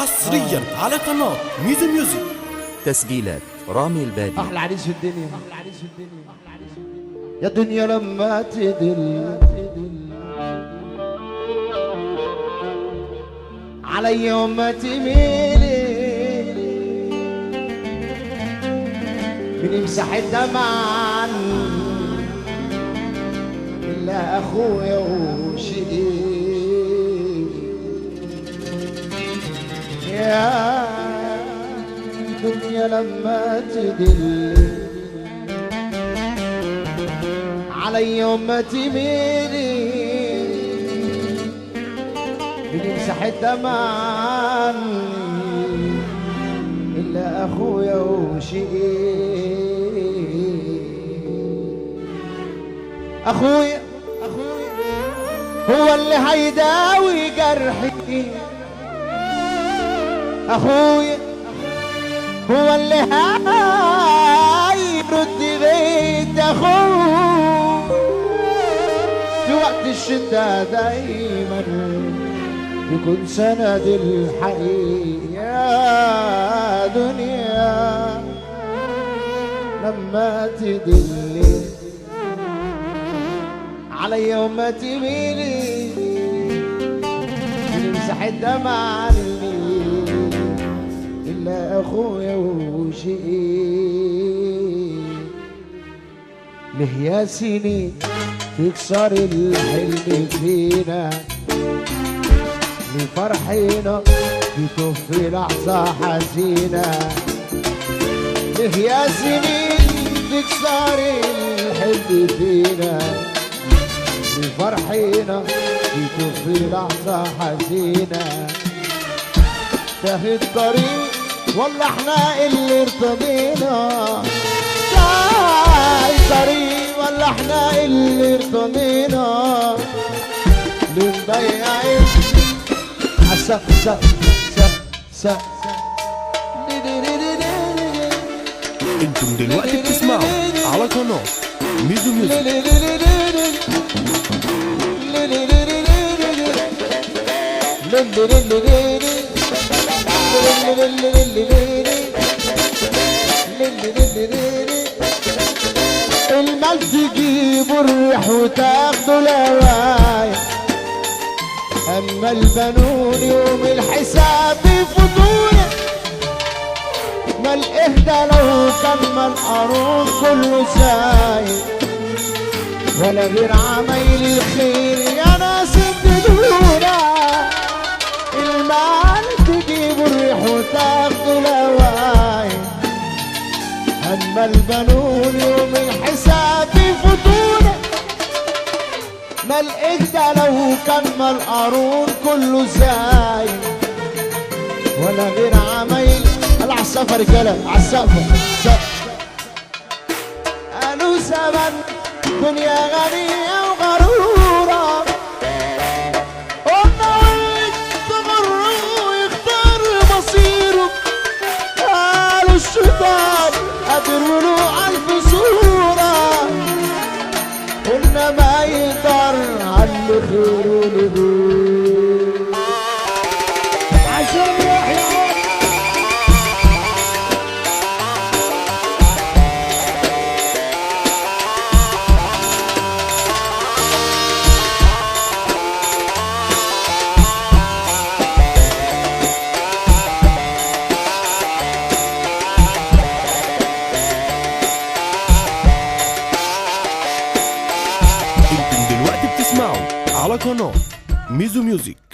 حصريا على قناة ميزو ميوزك. تسجيلات رامي البادي. احلى عريس في الدنيا، يا دنيا لما تدل علي وما تميلي بنمسح الدمع إلا أخويا وشقيق يا دنيا لما تدل علي وما تميلي بنمسح الدمع إلا أخويا وشقيق أخويا هو اللي هيداوي جرحي، أخويا هو اللي هيرد بيت أخوه في وقت الشدة دايما يكون سند الحقيقي. يا دنيا لما تدلي علي وما تميلي بنمسح الدمع عني إلا أخويا وشقيق. ليه يا سنين تكسر الحلم فينا لفرحنا بتوف في لحظة حزينة. ليه يا سنين تكسر الحلم فينا لفرحنا بتوف في لحظة حزينة. تاهي الطريق والله احنا اللي ارتضينا، تاهي الطريق والله احنا اللي ارتضينا. اللي مضيعين عالسقف سقف انتم دلوقتي بتسمعوا على قناة ميزو ميوزك. المال تجيبوا الريح وتاخدوا الهواية، أما البنون يوم الحساب يفوتونا. ما الإهدى لو كان ما القارون كله سايق، ولا غير عمايل الخير يا ناس اددونا. المال تجيبوا الريح وتاخدوا الهواية، أما البنون يوم الحساب يفوتونا. ما الإهدى لو كان ما القارون كله زايد، ولا غير عمايل. على السقف رجالة، على السقف. قالوا زمن دنيا غنية وغرورة، قلنا واللي تغره ويختار مصيره. قالوا الشيطان قادر له ألف صورة، قلنا ما يقدر على خيره لدور عشان يحيى. انتم دلوقتي بتسمعوا على قناة ميزو ميوزك.